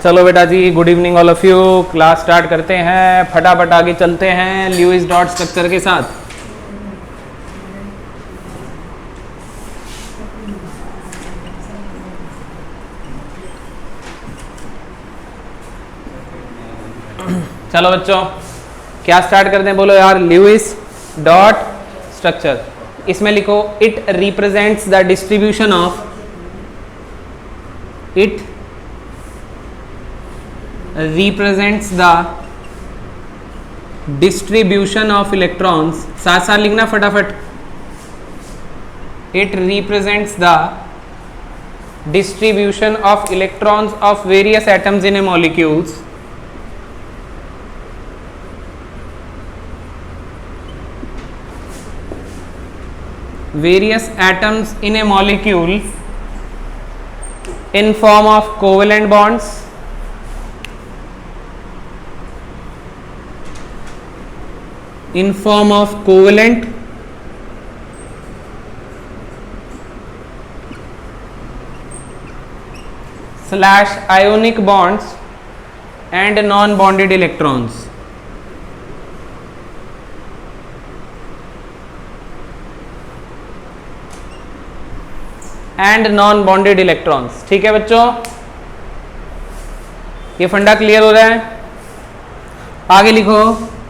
चलो बेटा जी, good evening all of you. Class start करते हैं, फटाफट आगे चलते हैं ल्यूइस डॉट स्ट्रक्चर के साथ। चलो बच्चों, क्या स्टार्ट करते हैं, बोलो यार। ल्यूइस डॉट स्ट्रक्चर, इसमें लिखो it represents the distribution of, it represents the distribution of electrons। साथ साथ लिखना फटाफट। it represents the distribution of electrons of various atoms in a molecules in a molecule in form of covalent bonds, in form of covalent / ionic bonds and non-bonded electrons। And non bonded electrons. ठीक है बच्चों, ये फंडा clear हो रहा है। आगे लिखो,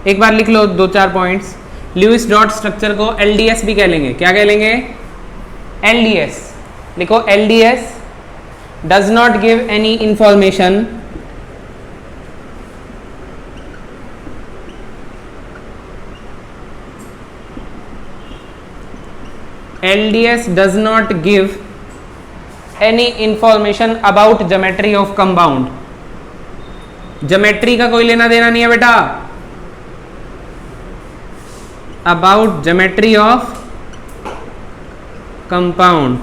एक बार लिख लो 2-4 पॉइंट्स। ल्यूइस डॉट स्ट्रक्चर को एलडीएस भी कह लेंगे। क्या कह लेंगे? एलडीएस। लिखो LDS does not give any information LDS does not give any information about geometry of compound। Geometry का कोई लेना देना नहीं है बेटा। अबाउट ज्योमेट्री ऑफ कंपाउंड,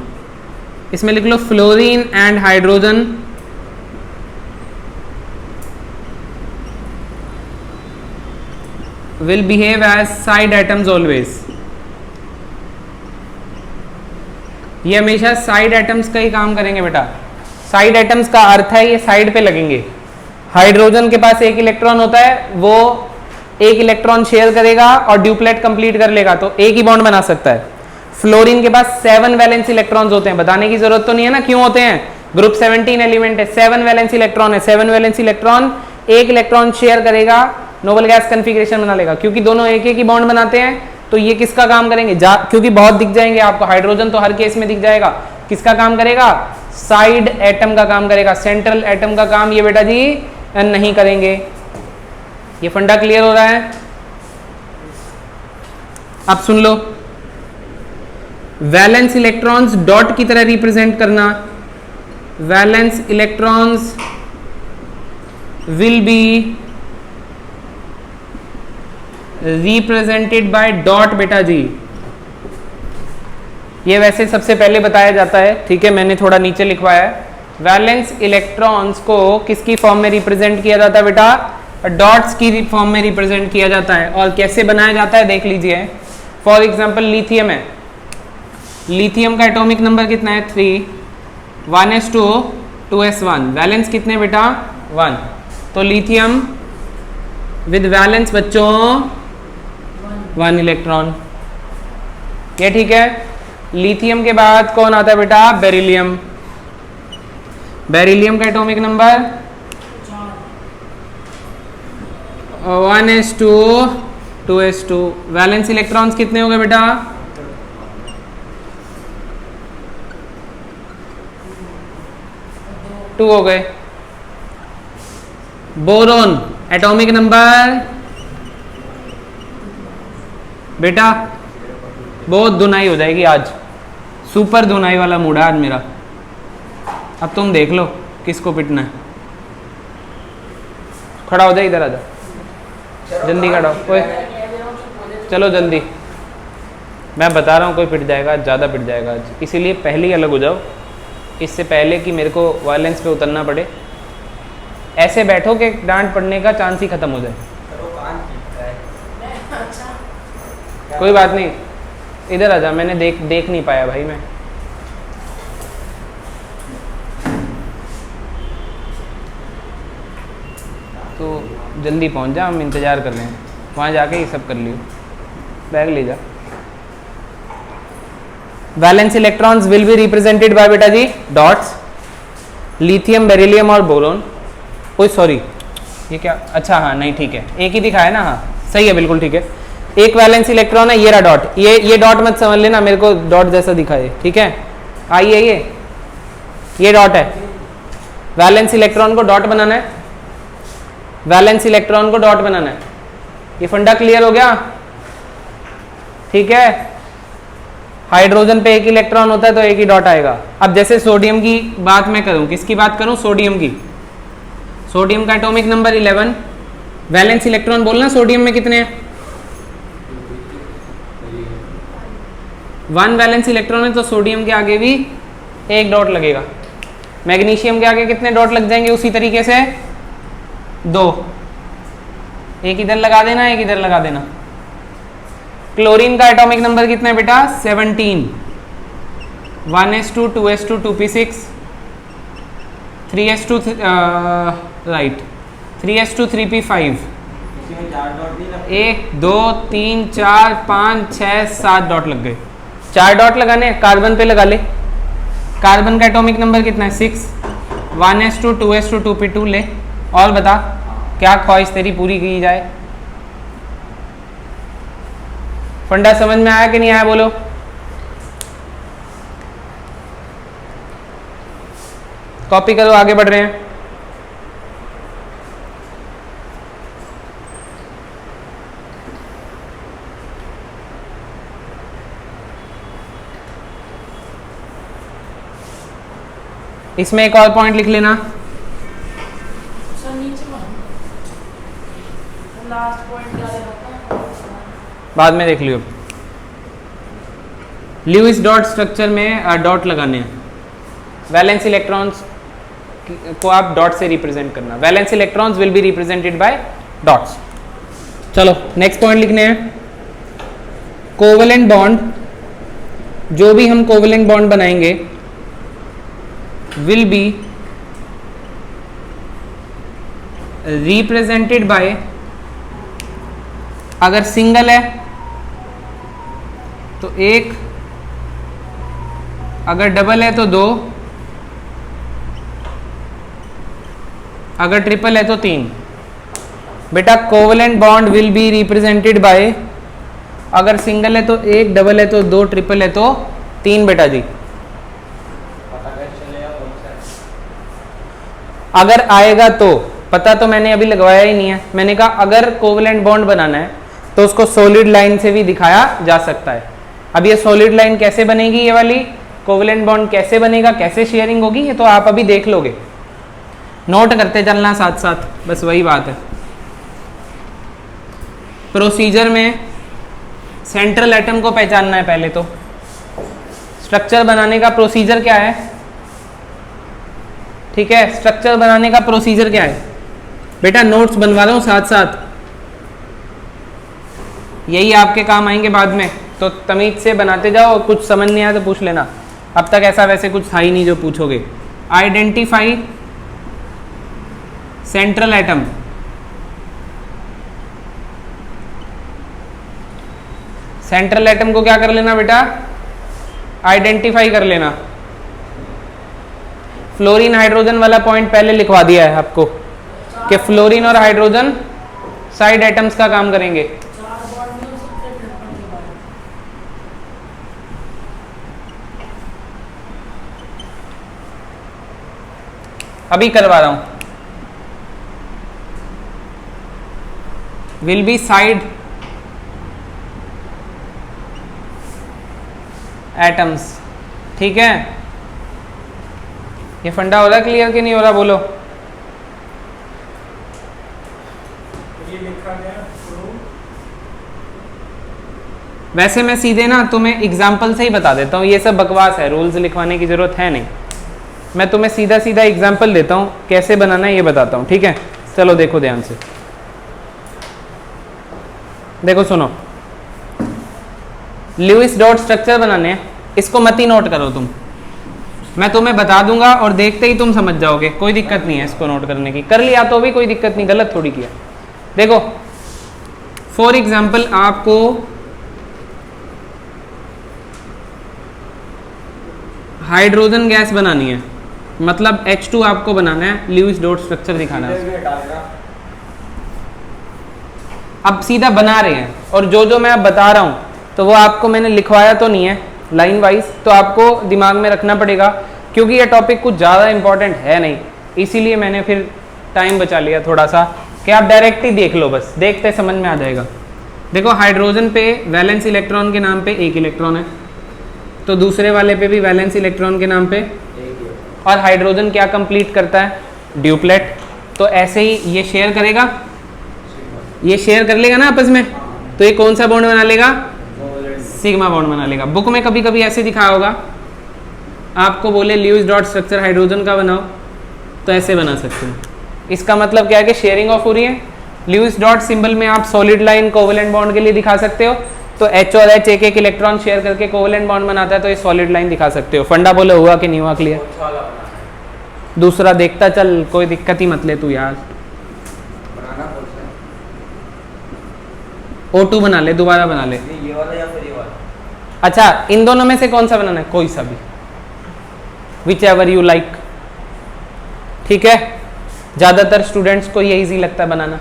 इसमें लिख लो fluorine and hydrogen will behave as side atoms always. ये हमेशा साइड एटम्स का ही काम करेंगे बेटा। साइड एटम्स का अर्थ है ये साइड पे लगेंगे। हाइड्रोजन के पास एक इलेक्ट्रॉन होता है, वो एक इलेक्ट्रॉन शेयर करेगा और ड्यूप्लेट कंप्लीट कर लेगा, तो एक ही बॉन्ड बना सकता है। फ्लोरीन के पास 7 वैलेंस इलेक्ट्रॉन्स होते हैं, बताने की जरूरत तो नहीं है ना क्यों होते हैं। ग्रुप 17 एलिमेंट है, 7 वैलेंस इलेक्ट्रॉन है। 7 वैलेंस इलेक्ट्रॉन एक इलेक्ट्रॉन शेयर करेगा, नोबल गैस कन्फिग्रेशन बना लेगा। क्योंकि दोनों एक एक ही बॉन्ड बनाते हैं, तो ये किसका काम करेंगे? क्योंकि बहुत दिख जाएंगे आपको, हाइड्रोजन तो हर केस में दिख जाएगा। किसका काम करेगा? साइड एटम का काम करेगा। सेंट्रल एटम का काम ये बेटा जी नहीं करेंगे। ये फंडा क्लियर हो रहा है? अब सुन लो, वैलेंस इलेक्ट्रॉन्स डॉट की तरह रिप्रेजेंट करना। Valence electrons will be represented by dot बेटा जी। ये वैसे सबसे पहले बताया जाता है, ठीक है, मैंने थोड़ा नीचे लिखवाया है। वैलेंस इलेक्ट्रॉन्स को किसकी फॉर्म में रिप्रेजेंट किया जाता है बेटा? डॉट्स की फॉर्म में रिप्रेजेंट किया जाता है। और कैसे बनाया जाता है देख लीजिए। फॉर एग्जांपल लिथियम है, लिथियम का एटॉमिक नंबर कितना है? 3, 1s2 2s1। वैलेंस कितने बेटा? 1। तो लिथियम विद वैलेंस बच्चों 1 इलेक्ट्रॉन। ये ठीक है। लिथियम के बाद कौन आता है बेटा? बेरिलियम। बेरिलियम का atomic number 1s2 2s2। Valence electrons कितने हो गए बेटा? 2 हो गए। बोरोन एटॉमिक नंबर बेटा, बहुत धुनाई हो जाएगी आज, सुपर धुनाई वाला मूड है आज मेरा। अब तुम देख लो किसको पिटना है। खड़ा हो जाए, इधर आ जा, जल्दी खड़ा हो। कोई चलो जल्दी, मैं बता रहा हूँ कोई पिट जाएगा, ज़्यादा पिट जाएगा आज, इसीलिए पहले ही अलग हो जाओ, इससे पहले कि मेरे को वायलेंस पे उतरना पड़े। ऐसे बैठो कि डांट पड़ने का चांस ही खत्म हो जाए। कोई बात नहीं, इधर आ जा, मैंने देख नहीं पाया भाई मैं। तो जल्दी पहुंच जा, हम इंतज़ार कर रहे हैं, वहाँ जाके ये सब कर लियो, बैग ले जा। Valence electrons will be represented by बेटा जी डॉट्स, लिथियम, बेरिलियम और बोरोन। ओह सॉरी, ये क्या, अच्छा हाँ नहीं ठीक है, एक ही दिखाया ना, हाँ सही है बिल्कुल ठीक है। एक वैलेंस इलेक्ट्रॉन है, ये रहा डॉट, ये डॉट मत समझ लेना, मेरे को डॉट जैसा दिखाए, ठीक है। आइए ये डॉट है, वैलेंस इलेक्ट्रॉन को डॉट बनाना है, वैलेंस इलेक्ट्रॉन को डॉट बनाना है। ये फंडा क्लियर हो गया, ठीक है। हाइड्रोजन पे एक इलेक्ट्रॉन होता है तो एक ही डॉट आएगा। अब जैसे सोडियम की बात मैं करूं, किसकी बात करूं, सोडियम की। सोडियम का एटॉमिक नंबर 11, वैलेंस इलेक्ट्रॉन बोलना सोडियम में कितने हैं, 1 वैलेंस इलेक्ट्रॉन है, तो सोडियम के आगे भी एक डॉट लगेगा। मैग्नीशियम के आगे कितने डॉट लग जाएंगे, उसी तरीके से 2, एक इधर लगा देना, एक इधर लगा देना। क्लोरीन का एटॉमिक नंबर कितना है बेटा, 17, 1s2 2s2 2p6 3s2 right 3s2 3p5, 1 2 3 4 5 6 7 dot लग गए। 4 डॉट लगाने, कार्बन पे लगा ले। कार्बन का एटॉमिक नंबर कितना है, 6, 1s2 2s2 2p2 ले। और बता क्या ख्वाहिश तेरी पूरी की जाए। फंडा समझ में आया कि नहीं आया, बोलो। कॉपी करो, आगे बढ़ रहे हैं। इसमें एक और पॉइंट लिख लेना, बाद में देख लियो। ल्यूइस डॉट स्ट्रक्चर में डॉट लगाने हैं, वैलेंस इलेक्ट्रॉन्स को आप डॉट से रिप्रेजेंट करना। Valence electrons will be represented by dots. चलो नेक्स्ट पॉइंट लिखने हैं, कोवेलेंट बॉन्ड। जो भी हम कोवेलेंट बॉन्ड बनाएंगे विल बी रिप्रेजेंटेड बाय, अगर सिंगल है तो 1, अगर डबल है तो 2, अगर ट्रिपल है तो 3। बेटा covalent bond will be represented by, अगर सिंगल है तो 1, डबल है तो 2, ट्रिपल है तो 3। बेटा जी अगर आएगा तो, पता तो मैंने अभी लगवाया ही नहीं है। मैंने कहा अगर कोवेलेंट बॉन्ड बनाना है तो उसको सॉलिड लाइन से भी दिखाया जा सकता है। अब ये सॉलिड लाइन कैसे बनेगी, ये वाली कोवेलेंट बॉन्ड कैसे बनेगा, कैसे शेयरिंग होगी, ये तो आप अभी देख लोगे, नोट करते चलना साथ साथ, बस वही बात है। प्रोसीजर में सेंट्रल एटम को पहचानना है पहले तो। स्ट्रक्चर बनाने का प्रोसीजर क्या है, ठीक है, स्ट्रक्चर बनाने का प्रोसीजर क्या है बेटा, नोट्स बनवा रहा हूं साथ साथ, यही आपके काम आएंगे बाद में, तो तमीज से बनाते जाओ। कुछ समझ नहीं आया तो पूछ लेना, अब तक ऐसा वैसे कुछ था ही नहीं जो पूछोगे। Identify central atom, central atom को क्या कर लेना बेटा, आइडेंटिफाई कर लेना। फ्लोरीन हाइड्रोजन वाला पॉइंट पहले लिखवा दिया है आपको कि फ्लोरीन और हाइड्रोजन साइड एटम्स का काम करेंगे। अभी करवा रहा हूं, विल बी साइड एटम्स, ठीक है। ये फंडा हो रहा क्लियर कि नहीं हो रहा, बोलो। ये लिखा गया वैसे मैं सीधे ना तुम्हें एग्जाम्पल से ही बता देता हूँ, ये सब बकवास है, रूल्स लिखवाने की जरूरत है नहीं। मैं तुम्हें सीधा सीधा एग्जाम्पल देता हूँ, कैसे बनाना है ये बताता हूँ, ठीक है। चलो देखो ध्यान से, देखो सुनो। ल्यूइस डॉट स्ट्रक्चर बनाने हैं, इसको मत ही नोट करो तुम, मैं तुम्हें बता दूंगा और देखते ही तुम समझ जाओगे, कोई दिक्कत नहीं है इसको नोट करने की। कर लिया तो भी कोई दिक्कत नहीं, गलत थोड़ी किया। देखो फॉर एग्जाम्पल आपको हाइड्रोजन गैस बनानी है, मतलब H2 आपको बनाना है, ल्यूइस डॉट स्ट्रक्चर दिखाना है। अब सीधा बना रहे हैं और जो जो मैं अब बता रहा हूं तो वो आपको मैंने लिखवाया तो नहीं है लाइन वाइज, तो आपको दिमाग में रखना पड़ेगा क्योंकि ये टॉपिक कुछ ज़्यादा इंपॉर्टेंट है नहीं, इसीलिए मैंने फिर टाइम बचा लिया थोड़ा सा कि आप डायरेक्ट ही देख लो, बस देखते समझ में आ जाएगा। देखो हाइड्रोजन पे वैलेंस इलेक्ट्रॉन के नाम पे एक इलेक्ट्रॉन है, तो दूसरे वाले पे भी वैलेंस इलेक्ट्रॉन के नाम पे, और हाइड्रोजन क्या कंप्लीट करता है, ड्यूप्लेट। तो ऐसे ही ये शेयर करेगा, ये शेयर कर लेगा ना आपस में, तो ये कौन सा बॉन्ड बना लेगा, सिग्मा बॉन्ड बना लेगा। बुक में कभी कभी ऐसे दिखाया होगा, आपको बोले ल्यूइस डॉट स्ट्रक्चर हाइड्रोजन का बनाओ, तो ऐसे बना सकते हो। इसका मतलब क्या है कि शेयरिंग ऑफ हो रही है। ल्यूइस डॉट सिंबल में आप सॉलिड लाइन कोवेलेंट बॉन्ड के लिए दिखा सकते हो, तो H और H एक एक इलेक्ट्रॉन शेयर करके कोवेलेंट बॉन्ड बनाता है, तो ये सॉलिड लाइन दिखा सकते हो। फंडा बोले हुआ कि नहीं हुआ क्लियर? दूसरा देखता चल, कोई दिक्कत ही मत ले तू यार। O2 बना ले, दोबारा बना ले। ये वाला या फिर ये वाला? अच्छा इन दोनों में से कौन सा बनाना है, कोई सा भी, विच एवर यू लाइक। ठीक है, ज़्यादातर स्टूडेंट्स को ये इजी लगता है बनाना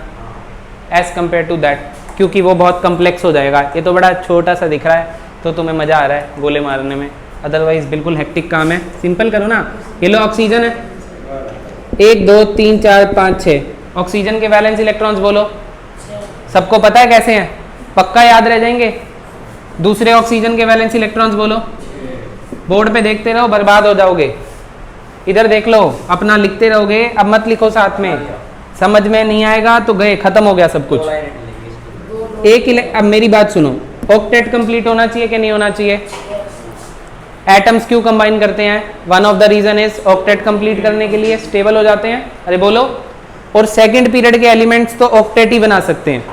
एज कम्पेयर टू दैट, क्योंकि वो बहुत कम्प्लेक्स हो जाएगा। ये तो बड़ा छोटा सा दिख रहा है तो तुम्हें मज़ा आ रहा है गोले मारने में, अदरवाइज बिल्कुल हेक्टिक काम है। सिंपल करो ना। ये लो ऑक्सीजन है, 1 2 3 4 5 6 ऑक्सीजन के वैलेंस इलेक्ट्रॉन्स बोलो, सबको पता है कैसे हैं, पक्का याद रह जाएंगे। दूसरे ऑक्सीजन के वैलेंस इलेक्ट्रॉन्स बोलो, बोर्ड पे देखते रहो बर्बाद हो जाओगे। इधर देख लो, अपना लिखते रहोगे, अब मत लिखो साथ में, समझ में नहीं आएगा तो गए, खत्म हो गया सब कुछ। अब मेरी बात सुनो, ऑक्टेट कंप्लीट होना चाहिए कि नहीं होना चाहिए? एटम्स क्यों कंबाइन करते हैं? One of the reason is octet complete करने के लिए स्टेबल हो जाते हैं। अरे बोलो। और सेकंड पीरियड के एलिमेंट्स तो ऑक्टेट ही बना सकते हैं।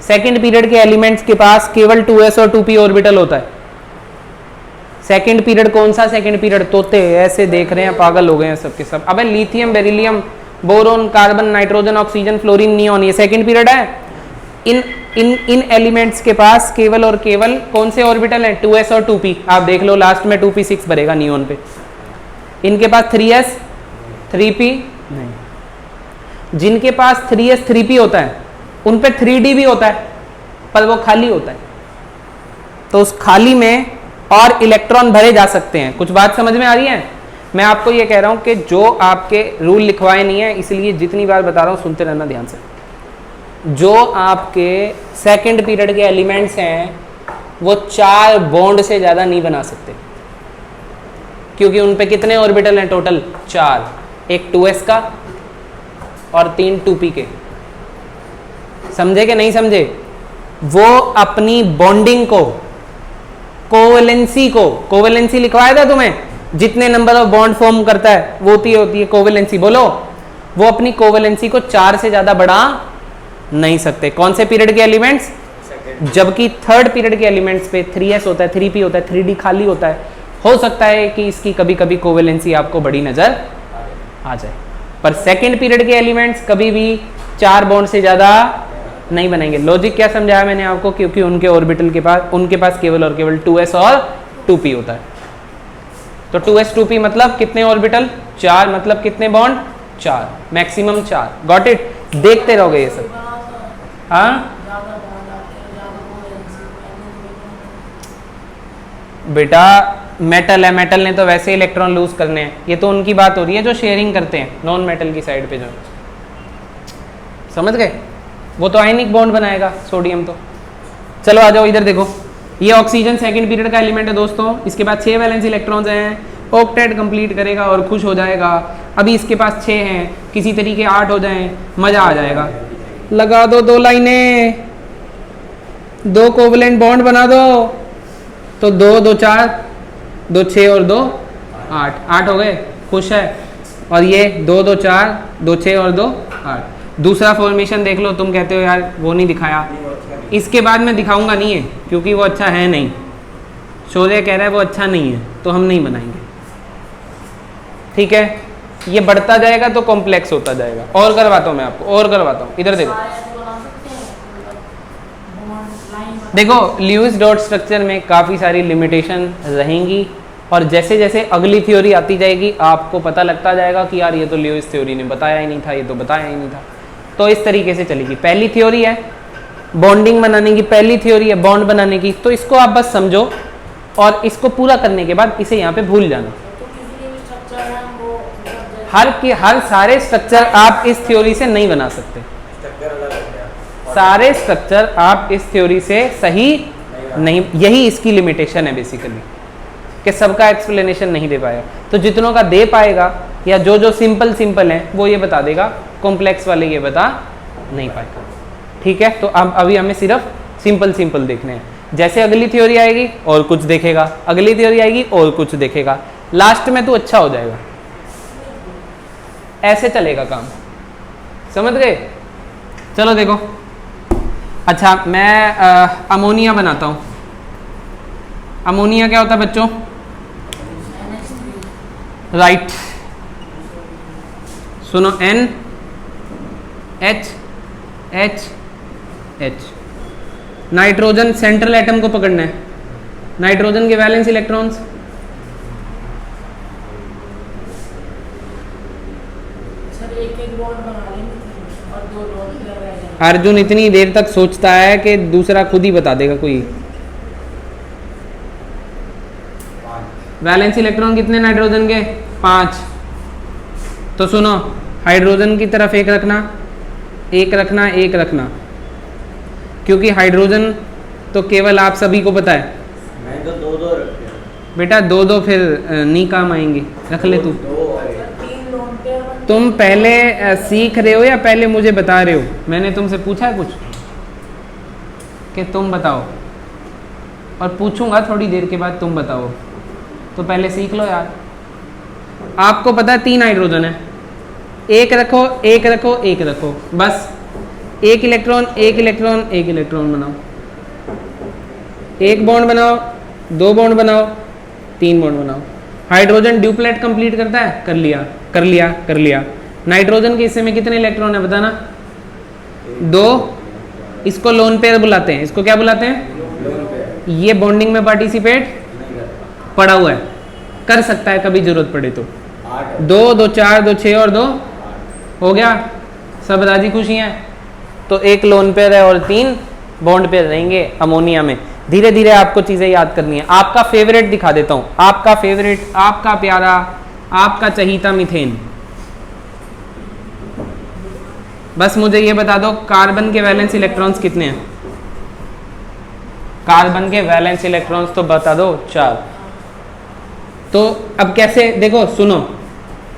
सेकंड पीरियड के एलिमेंट्स के पास केवल 2s और 2p ऑर्बिटल होता है। सेकंड पीरियड कौन सा सेकंड पीरियड? तोते ऐसे देख रहे हैं, पागल हो गए हैं सबके सब। अबे lithium, beryllium, boron, carbon, nitrogen, oxygen, fluorine, neon, ये सेकंड पीरियड है। इन एलिमेंट्स के पास केवल और केवल कौन से ऑर्बिटल हैं? 2s और 2p। आप देख लो लास्ट में 2p6 भरेगा नियोन पे। इनके पास 3s 3p नहीं। जिनके पास 3s 3p होता है उन पे 3d भी होता है, पर वो खाली होता है, तो उस खाली में और इलेक्ट्रॉन भरे जा सकते हैं। कुछ बात समझ में आ रही है? मैं आपको ये कह रहा हूं कि जो आपके रूल लिखवाए नहीं है, इसलिए जितनी बार बता रहा हूं सुनते रहना ध्यान से। जो आपके सेकंड पीरियड के एलिमेंट्स हैं वो 4 बॉन्ड से ज़्यादा नहीं बना सकते, क्योंकि उन पे कितने ऑर्बिटल हैं टोटल? 4, एक 2s का और 3 2p के। समझे कि नहीं समझे? वो अपनी बॉन्डिंग को, कोवेलेंसी को, कोवेलेंसी लिखवाया था तुम्हें, जितने नंबर ऑफ बॉन्ड फॉर्म करता है वो होती है कोवेलेंसी। बोलो, वो अपनी कोवेलेंसी को 4 से ज़्यादा बढ़ा नहीं सकते। कौन से पीरियड के एलिमेंट्स? जबकि थर्ड पीरियड के एलिमेंट्स पे 3s होता है, 3p होता है, 3d खाली होता है। हो सकता है कि इसकी कभी कभी कोवेलेंसी आपको बड़ी नजर आ जाए, पर सेकंड पीरियड के एलिमेंट्स कभी भी 4 बॉन्ड से ज़्यादा नहीं बनाएंगे। लॉजिक क्या समझाया मैंने आपको? क्योंकि उनके ऑर्बिटल के पास, उनके पास केवल और केवल 2s और 2p होता है। तो 2s 2p मतलब कितने ऑर्बिटल? 4, मतलब कितने बॉन्ड? 4, मैक्सिमम 4। Got it? देखते रहोगे ये सब। हाँ बेटा, मेटल है, मेटल ने तो वैसे इलेक्ट्रॉन लूज करने हैं। ये तो उनकी बात हो रही है जो शेयरिंग करते हैं नॉन मेटल की साइड पे। जो समझ गए, वो तो आयनिक बॉन्ड बनाएगा सोडियम। तो चलो आ जाओ इधर देखो, ये ऑक्सीजन सेकंड पीरियड का एलिमेंट है दोस्तों। इसके पास 6 वैलेंस इलेक्ट्रॉन्स हैं, ऑक्टेट कंप्लीट करेगा और खुश हो जाएगा। अभी इसके पास 6 हैं, किसी तरीके 8 हो जाएं, मज़ा आ जाएगा। लगा दो 2 लाइनें, 2 कोवलेंट बॉन्ड बना दो, तो 2 2 4, 2 6 और 2 8, 8 हो गए, खुश है। और ये 2 2 4, 2 6 और 2 8। दूसरा फॉर्मेशन देख लो, तुम कहते हो यार वो नहीं दिखाया, इसके बाद मैं दिखाऊंगा नहीं है, क्योंकि वो अच्छा है नहीं। शौर्य कह रहा है वो अच्छा नहीं है, तो हम नहीं बनाएंगे। ठीक है, ये बढ़ता जाएगा तो कॉम्प्लेक्स होता जाएगा। और करवाता हूँ मैं आपको, और करवाता हूँ, इधर देखो। देखो ल्यूइस डॉट स्ट्रक्चर में काफ़ी सारी लिमिटेशन रहेंगी और जैसे जैसे अगली थ्योरी आती जाएगी आपको पता लगता जाएगा कि यार ये तो ल्यूइस थ्योरी ने बताया ही नहीं था, ये तो बताया ही नहीं था। तो इस तरीके से चलेगी। पहली थ्योरी है बॉन्डिंग बनाने की, पहली थ्योरी है बॉन्ड बनाने की, तो इसको आप बस समझो और इसको पूरा करने के बाद इसे यहाँ पे भूल जाना। हर सारे स्ट्रक्चर आप इस थ्योरी से नहीं बना सकते, सारे स्ट्रक्चर आप इस थ्योरी से सही नहीं, यही इसकी लिमिटेशन है बेसिकली कि सबका एक्सप्लेनेशन नहीं दे पाएगा। तो जितनों का दे पाएगा या जो जो सिंपल है वो ये बता देगा, कॉम्प्लेक्स वाले ये बता नहीं पाएगा। ठीक है, तो अब अभी हमें सिर्फ सिंपल देखने हैं। जैसे अगली थ्योरी आएगी और कुछ देखेगा, अगली थ्योरी आएगी और कुछ देखेगा, लास्ट में तो अच्छा हो जाएगा। ऐसे चलेगा काम, समझ गए? चलो देखो। अच्छा मैं अमोनिया बनाता हूँ। अमोनिया क्या होता है बच्चों? राइट, सुनो, NH। नाइट्रोजन सेंट्रल एटम को पकड़ना है, नाइट्रोजन के वैलेंस इलेक्ट्रॉन्स अर्जुन इतनी देर तक सोचता है कि दूसरा खुद ही बता देगा कोई। वैलेंस इलेक्ट्रॉन कितने नाइट्रोजन के? 5। तो सुनो, हाइड्रोजन की तरफ एक रखना, एक रखना, एक रखना, क्योंकि हाइड्रोजन तो केवल आप सभी को पता है। मैं तो 2 रखते हैं बेटा, 2 फिर नहीं काम आएंगे, रख ले तू। तुम पहले सीख रहे हो या पहले मुझे बता रहे हो? मैंने तुमसे पूछा है कुछ कि तुम बताओ, और पूछूंगा थोड़ी देर के बाद तुम बताओ, तो पहले सीख लो यार। आपको पता है 3 हाइड्रोजन है, एक रखो, एक रखो, एक रखो, बस एक इलेक्ट्रॉन, एक इलेक्ट्रॉन, एक इलेक्ट्रॉन बनाओ, एक बॉन्ड बनाओ, 2 बॉन्ड बनाओ, 3 बॉन्ड बनाओ। हाइड्रोजन ड्यूप्लेट कंप्लीट करता है, कर लिया, कर लिया, कर लिया। नाइट्रोजन के हिस्से में कितने इलेक्ट्रॉन है बताना? 2। इसको लोन पेयर बुलाते हैं, इसको क्या बुलाते हैं? ये बॉन्डिंग में पार्टिसिपेट पड़ा हुआ है, कर सकता है कभी जरूरत पड़े तो। 2, 2, 4, 2, 6 और 2 हो गया, सब राजी खुशी हैं। तो एक लोन पेयर है और 3 बॉन्ड पेयर रहेंगे अमोनिया में। धीरे धीरे आपको चीजें याद करनी है। आपका फेवरेट दिखा देता हूं, आपका फेवरेट, आपका प्यारा, आपका चहीता मीथेन। बस मुझे ये बता दो, कार्बन के वैलेंस इलेक्ट्रॉन्स कितने हैं? कार्बन के वैलेंस इलेक्ट्रॉन्स तो बता दो, 4। तो अब कैसे, देखो सुनो,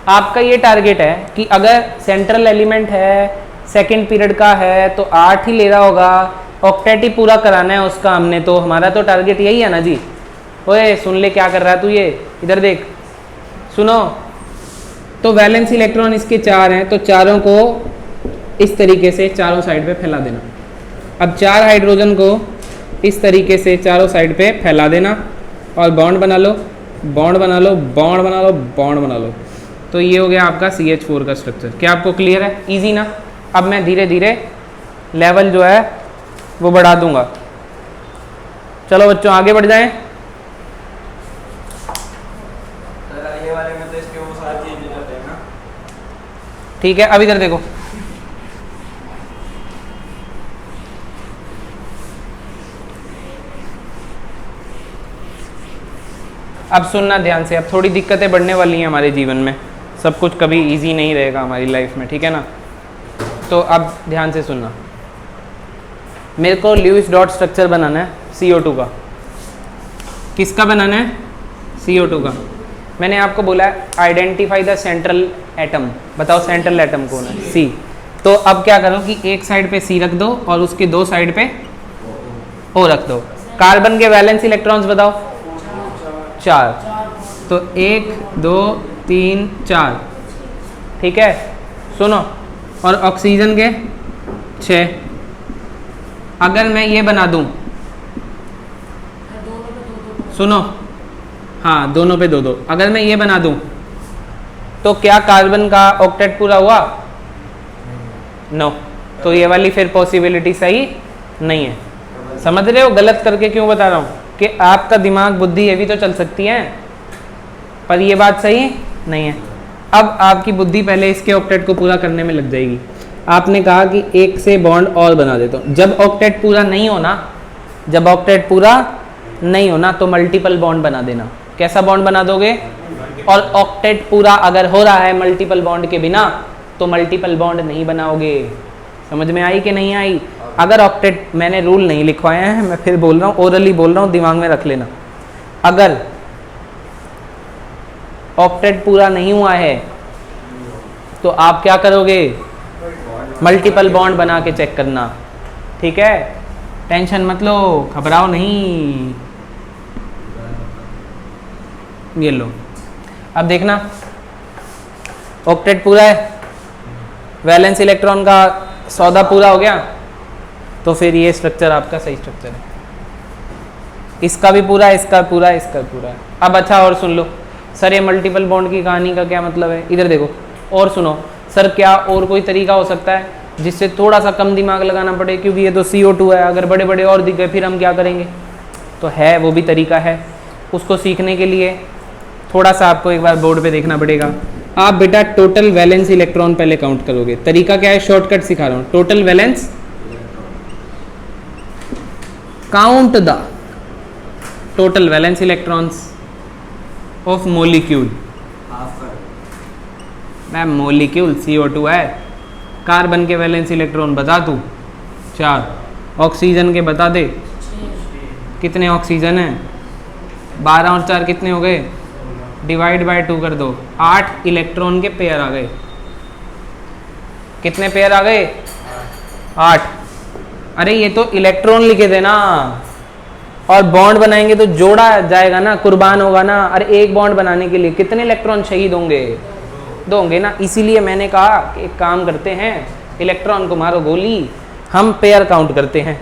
आपका ये टारगेट है कि अगर सेंट्रल एलिमेंट है, सेकंड पीरियड का है, तो 8 ही ले रहा होगा, ऑक्टेट ही पूरा कराना है उसका हमने, तो हमारा तो टारगेट यही है ना जी। ओए सुन ले, क्या कर रहा है तू, ये इधर देख, सुनो। तो वैलेंस इलेक्ट्रॉन इसके 4 हैं, तो चारों को इस तरीके से चारों साइड पे फैला देना। अब 4 हाइड्रोजन को इस तरीके से चारों साइड पे फैला देना और बॉन्ड बना लो, बॉन्ड बना लो, बॉन्ड बना लो, बॉन्ड बना लो। तो ये हो गया आपका CH4 का स्ट्रक्चर। क्या आपको क्लियर है? इजी ना? अब मैं धीरे धीरे लेवल जो है वो बढ़ा दूंगा। चलो बच्चों आगे बढ़ जाएं। ये वाले में तो इसके वो सारे चेंज हो जाते हैं ना। ठीक है, अब इधर देखो, अब सुनना ध्यान से। अब थोड़ी दिक्कतें बढ़ने वाली हैं हमारे जीवन में, सब कुछ कभी इजी नहीं रहेगा हमारी लाइफ में, ठीक है ना? तो अब ध्यान से सुनना। मेरे को ल्यूइस डॉट स्ट्रक्चर बनाना है CO2 का। किसका बनाना है? CO2 का। मैंने आपको बोला है आइडेंटिफाई द सेंट्रल एटम। बताओ सेंट्रल एटम कौन है? C। तो अब क्या करो कि एक साइड पे C रख दो और उसके 2 साइड पे O रख दो। कार्बन के वैलेंस इलेक्ट्रॉन्स बताओ। 4। तो 1, 2, 3, 4, ठीक है। सुनो, और ऑक्सीजन के 6। अगर मैं ये बना दूं, सुनो, हाँ दोनों पे 2-2। अगर मैं ये बना दूं तो क्या कार्बन का ऑक्टेट पूरा हुआ? नो। तो ये वाली फिर पॉसिबिलिटी सही नहीं है। समझ रहे हो गलत करके क्यों बता रहा हूँ कि आपका दिमाग बुद्धि ये भी तो चल सकती है, पर ये बात सही नहीं है। अब आपकी बुद्धि पहले इसके ऑक्टेट को पूरा करने में लग जाएगी। आपने कहा कि एक से बॉन्ड और बना देता हूँ। जब ऑक्टेट पूरा नहीं होना, जब ऑक्टेट पूरा नहीं होना तो मल्टीपल बॉन्ड बना देना। कैसा बॉन्ड बना दोगे? और ऑक्टेट पूरा अगर हो रहा है मल्टीपल बॉन्ड के बिना तो मल्टीपल बॉन्ड नहीं बनाओगे। समझ में आई कि नहीं आई? अगर ऑक्टेट, मैंने रूल नहीं लिखवाया है, मैं फिर बोल रहा हूँ, ओरली बोल रहा हूँ, दिमाग में रख लेना। अगर ऑक्टेट पूरा नहीं हुआ है तो आप क्या करोगे? मल्टीपल बॉन्ड बना के चेक करना। ठीक है, टेंशन मत लो, घबराओ नहीं। ये लो, अब देखना ऑक्टेट पूरा है, वैलेंस इलेक्ट्रॉन का सौदा पूरा हो गया, तो फिर ये स्ट्रक्चर आपका सही स्ट्रक्चर है। इसका भी पूरा है, इसका पूरा है, इसका पूरा है। अब अच्छा और सुन लो, सर ये मल्टीपल बॉन्ड की कहानी का क्या मतलब है? इधर देखो और सुनो। सर क्या और कोई तरीका हो सकता है जिससे थोड़ा सा कम दिमाग लगाना पड़े, क्योंकि ये तो CO2 है, अगर बड़े बड़े और दिख गए फिर हम क्या करेंगे? तो है, वो भी तरीका है। उसको सीखने के लिए थोड़ा सा आपको एक बार बोर्ड पे देखना पड़ेगा। आप बेटा टोटल वैलेंस इलेक्ट्रॉन पहले काउंट करोगे। तरीका क्या है? शॉर्टकट सिखा रहा हूँ। Total valence, count the total valence electrons of molecule. Ma'am molecule CO2 है। कार्बन के वैलेंस इलेक्ट्रॉन बता तू 4, ऑक्सीजन के बता दे कितने ऑक्सीजन है? 12 और 4 कितने हो गए? डिवाइड बाय 2 कर दो, 8 इलेक्ट्रॉन के पेयर आ गए। कितने पेयर आ गए? 8। अरे ये तो इलेक्ट्रॉन लिखे थे ना, और बॉन्ड बनाएंगे तो जोड़ा जाएगा ना, कुर्बान होगा ना। अरे एक बॉन्ड बनाने के लिए कितने इलेक्ट्रॉन शहीद होंगे? 2 होंगे ना। इसीलिए मैंने कहा कि एक काम करते हैं, इलेक्ट्रॉन को मारो गोली, हम पेयर काउंट करते हैं।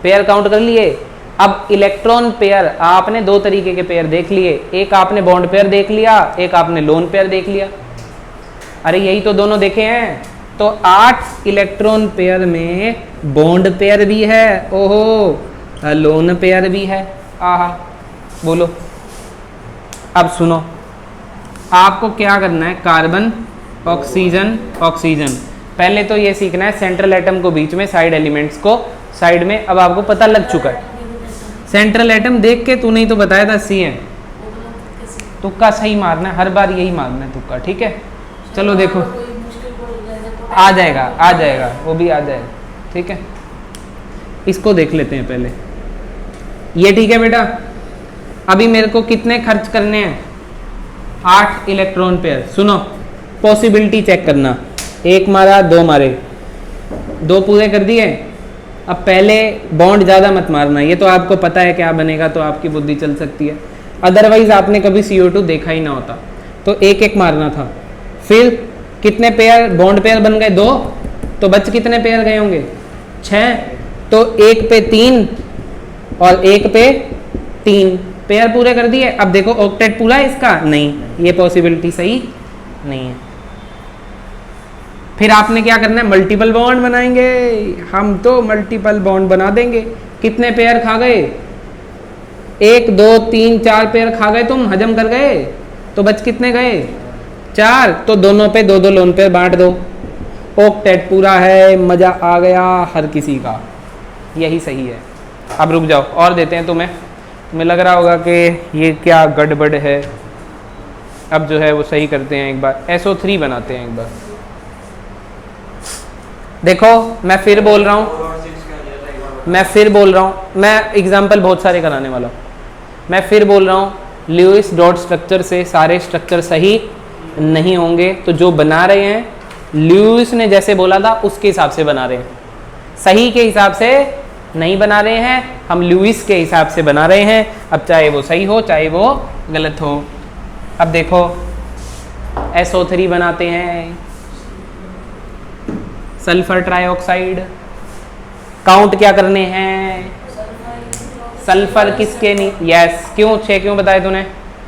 पेयर काउंट कर लिए। अब इलेक्ट्रॉन पेयर आपने 2 तरीके के पेयर देख लिए, एक आपने बॉन्ड पेयर देख लिया, एक आपने लोन पेयर देख लिया। अरे यही तो दोनों देखे हैं। तो 8 इलेक्ट्रॉन पेयर में बॉन्ड पेयर भी है, ओहो, लोन पेयर भी है। आहा, बोलो। अब सुनो, आपको क्या करना है? Carbon, oxygen, oxygen. पहले तो ये सीखना है सेंट्रल एटम को बीच में, साइड एलिमेंट्स को साइड में। अब आपको पता लग चुका है सेंट्रल एटम देख के, तू नहीं तो बताया था C है। तुक्का सही मारना है, हर बार यही मारना है तुक्का। ठीक है, चलो देखो, आ जाएगा, आ जाएगा, वो भी आ जाएगा। ठीक है, इसको देख लेते हैं पहले। ये ठीक है बेटा। अभी मेरे को कितने खर्च करने हैं? 8 इलेक्ट्रॉन पेयर। सुनो, पॉसिबिलिटी चेक करना। 1 मारा, 2 मारे, 2 पूरे कर दिए। अब पहले बॉन्ड ज़्यादा मत मारना, ये तो आपको पता है क्या बनेगा, तो आपकी बुद्धि चल सकती है। अदरवाइज आपने कभी CO2 देखा ही ना होता। तो 1-1 मारना था। फिर कितने पेयर बॉन्ड पेयर बन गए? 2। तो बच कितने पेयर गए होंगे? 6। तो 1 पे 3 और 1 पे 3 पेयर पूरे कर दिए। अब देखो ऑक्टेट पूरा है इसका? नहीं, ये पॉसिबिलिटी सही नहीं है। फिर आपने क्या करना है? मल्टीपल बॉन्ड बनाएंगे। हम तो मल्टीपल बॉन्ड बना देंगे। कितने पेयर खा गए? 1 2 3 4 पेयर खा गए, तुम हजम कर गए। तो बच कितने गए? 4। तो दोनों पे 2-2 लोन पेयर बांट दो। ऑक्टेट पूरा है, मजा आ गया हर किसी का। यही सही है। अब रुक जाओ, और देते हैं तुम्हें लग रहा होगा कि ये क्या गड़बड़ है। अब जो है वो सही करते हैं, एक बार SO3 बनाते हैं एक बार। देखो मैं फिर बोल रहा हूँ, मैं एग्जाम्पल बहुत सारे कराने वाला हूँ। मैं फिर बोल रहा हूँ, ल्यूइस डॉट स्ट्रक्चर से सारे स्ट्रक्चर सही नहीं होंगे। तो जो बना रहे हैं, ल्यूइस ने जैसे बोला था उसके हिसाब से बना रहे हैं, सही के हिसाब से नहीं बना रहे हैं। हम ल्यूइस के हिसाब से बना रहे हैं। अब चाहे वो सही हो चाहे वो गलत हो। अब देखो SO3 बनाते हैं, सल्फर ट्राइऑक्साइड। काउंट क्या करने हैं? सल्फर किसके नहीं? यस। क्यों 6 क्यों बताए तूने?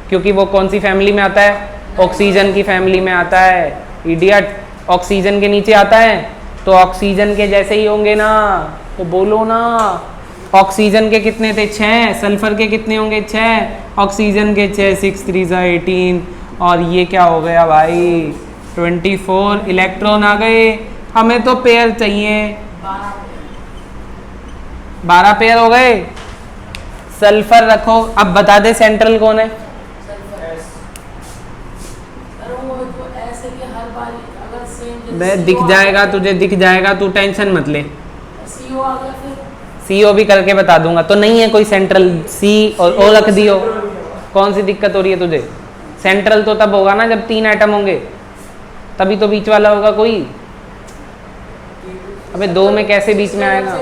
क्योंकि वो कौन सी फैमिली में आता है? ऑक्सीजन की फैमिली में आता है, इडियट। ऑक्सीजन के नीचे आता है तो ऑक्सीजन के जैसे ही होंगे ना, तो बोलो ना। ऑक्सीजन के कितने थे? 6। सल्फर के कितने होंगे? 6। ऑक्सीजन के 6, 6 3 18, और ये क्या हो गया भाई? 24 इलेक्ट्रॉन आ गए। हमें तो पेयर चाहिए, 12 पेयर हो गए। सल्फर रखो। अब बता दे सेंट्रल कौन है? मैं दिख जाएगा तुझे, दिख जाएगा, तू टेंशन मत ले। सीओ भी करके बता दूंगा। तो नहीं है कोई सेंट्रल, सी और ओ रख दियो। कौन सी दिक्कत हो रही है तुझे? सेंट्रल तो तब होगा ना जब 3 एटम होंगे, तभी तो बीच वाला होगा कोई। अबे 2 में कैसे बीच में आएगा?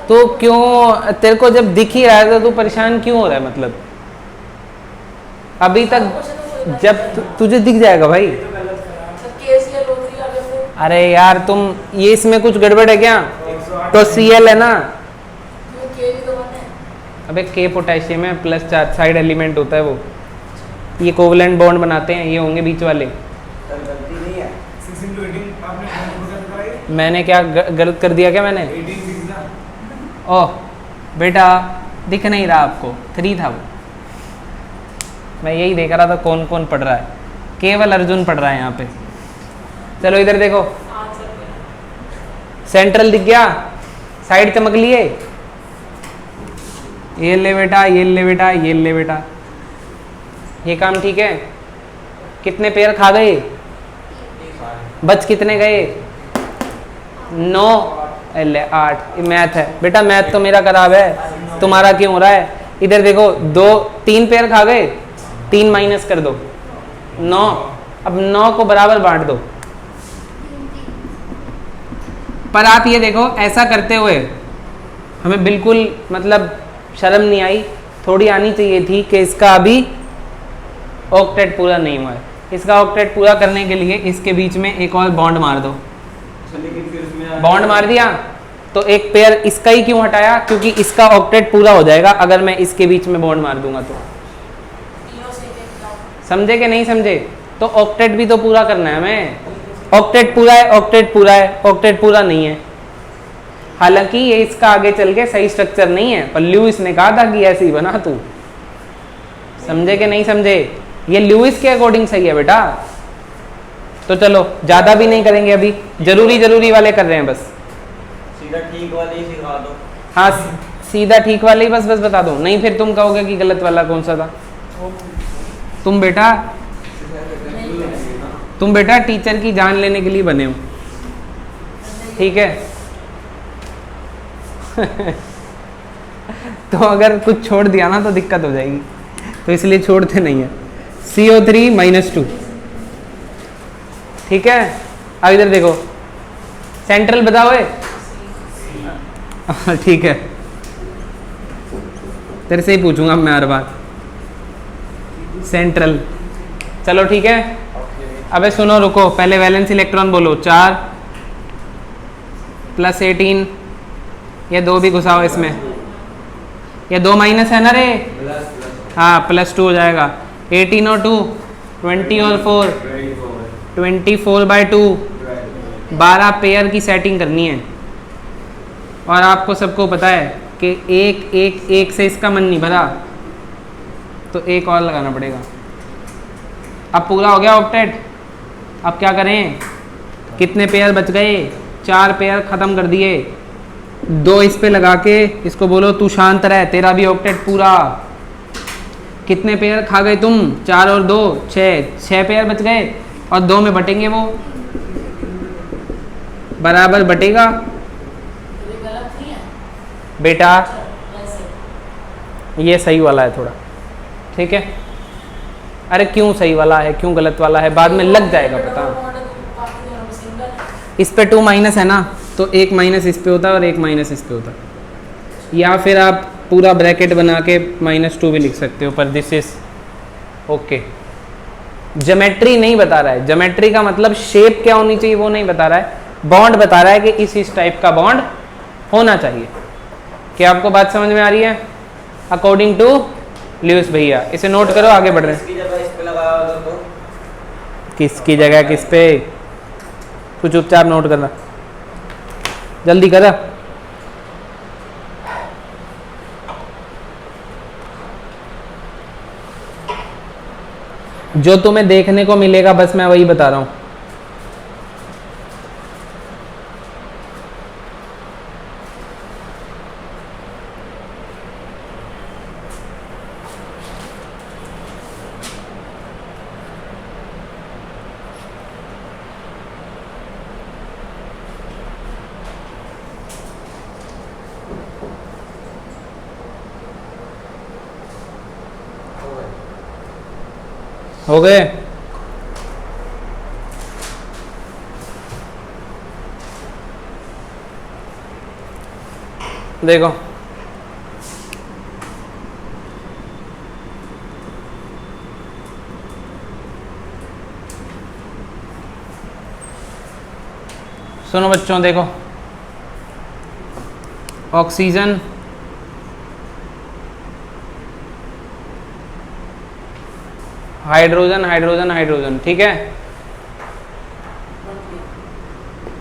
तो क्यों तेरे को जब दिख ही रहा है तो तू परेशान क्यों हो रहा है? मतलब अभी तक जब तुझे दिख जाएगा भाई। अरे यार तुम, ये इसमें कुछ गड़बड़ है क्या? तो Cl है ना। अबे K पोटेशियम है, प्लस चार्ज साइड एलिमेंट होता है वो। ये कोवलेंट बॉन्ड बनाते हैं, ये होंगे बीच वाले। मैंने क्या गलत कर दिया क्या मैंने? ओह बेटा दिख नहीं रहा आपको, 3 था वो। मैं यही देख रहा था कौन कौन पढ़ रहा है। केवल अर्जुन पढ़ रहा है यहाँ पे। चलो इधर देखो, सेंट्रल दिख गया, साइड चमक लिए। ये ले बेटा, ये ले बेटा, ये ले बेटा। ये काम ठीक है। कितने पेयर खा गए? बच कितने गए? 9 ले 8। मैथ है बेटा, मैथ तो मेरा खराब है, तुम्हारा क्यों हो रहा है? इधर देखो, 3 पेयर खा गए, 3 माइनस कर दो, 9। अब 9 को बराबर बांट दो। पर आप ये देखो, ऐसा करते हुए हमें बिल्कुल मतलब शर्म नहीं आई, थोड़ी आनी चाहिए थी कि इसका अभी ऑक्टेट पूरा नहीं हुआ है। इसका ऑक्टेट पूरा करने के लिए इसके बीच में एक और बॉन्ड मार दो। बॉन्ड मार दिया तो एक पेयर इसका ही क्यों हटाया? क्योंकि इसका ऑक्टेट पूरा हो जाएगा अगर मैं इसके बीच में बॉन्ड मार दूंगा तो। समझे कि नहीं समझे? तो ऑक्टेट भी तो पूरा करना है हमें। ऑक्टेट पूरा है, ऑक्टेट पूरा है, ऑक्टेट पूरा नहीं है। हालांकि ये इसका आगे चल के सही स्ट्रक्चर नहीं है, पर ल्यूइस ने कहा था कि ऐसे ही बना तू। समझे कि नहीं समझे? ये ल्यूइस के अकॉर्डिंग सही है बेटा। तो चलो ज्यादा भी नहीं करेंगे अभी, जरूरी वाले कर रहे हैं बस। सीधा ठीक वाले ही सिखा दो। हाँ सीधा ठीक वाले ही बस बता दो, नहीं फिर तुम कहोगे कि गलत वाला कौन सा था। तुम बेटा टीचर की जान लेने के लिए बने हो, ठीक है? तो अगर कुछ छोड़ दिया ना तो दिक्कत हो जाएगी, तो इसलिए छोड़ते नहीं है। CO3 - 2, ठीक है? अब इधर देखो, सेंट्रल बताओ। ठीक है, तेरे से ही पूछूंगा मैं हर बार। सेंट्रल, चलो ठीक है। अबे सुनो रुको, पहले वैलेंस इलेक्ट्रॉन बोलो। 4 + 18, ये 2 भी घुसाओ इसमें। ये 2 माइनस है ना रे? हाँ +2 हो जाएगा। 18 और 2 20 और 4 24/2। 12 पेयर की सेटिंग करनी है। और आपको सबको पता है कि एक से इसका मन नहीं भरा, तो एक और लगाना पड़ेगा। अब पूरा हो गया ऑक्टेट। अब क्या करें? कितने पेयर बच गए? 4 पेयर ख़त्म कर दिए। 2 इस पे लगा के इसको बोलो तू शांत रह, तेरा भी ऑक्टेट पूरा। कितने पेयर खा गए तुम? 4 और 2 6 पेयर बच गए, और 2 में बटेंगे, वो बराबर बटेगा बेटा। ये सही वाला है थोड़ा, ठीक है? अरे क्यों सही वाला है, क्यों गलत वाला है, बाद में लग जाएगा पता। इस पे 2 माइनस है ना, तो 1 माइनस इस पे होता है और 1 माइनस इस पे होता है। या फिर आप पूरा ब्रैकेट बना के -2 भी लिख सकते हो, पर दिस इज ओके। ज्योमेट्री नहीं बता रहा है, ज्योमेट्री का मतलब शेप क्या होनी चाहिए वो नहीं बता रहा है, बॉन्ड बता रहा है कि इस टाइप का बॉन्ड होना चाहिए। क्या आपको बात समझ में आ रही है? अकॉर्डिंग टू ल्यूइस भैया, इसे नोट करो, आगे बढ़ रहे हैं। इसकी जगह इस पे लगाया होगा तो किसकी जगह किस पे, तू चुपचाप नोट करना, जल्दी करा। जो तुम्हें देखने को मिलेगा बस मैं वही बता रहा हूं। हो गए? देखो सुनो बच्चों, देखो ऑक्सीजन, हाइड्रोजन, हाइड्रोजन, हाइड्रोजन, ठीक है।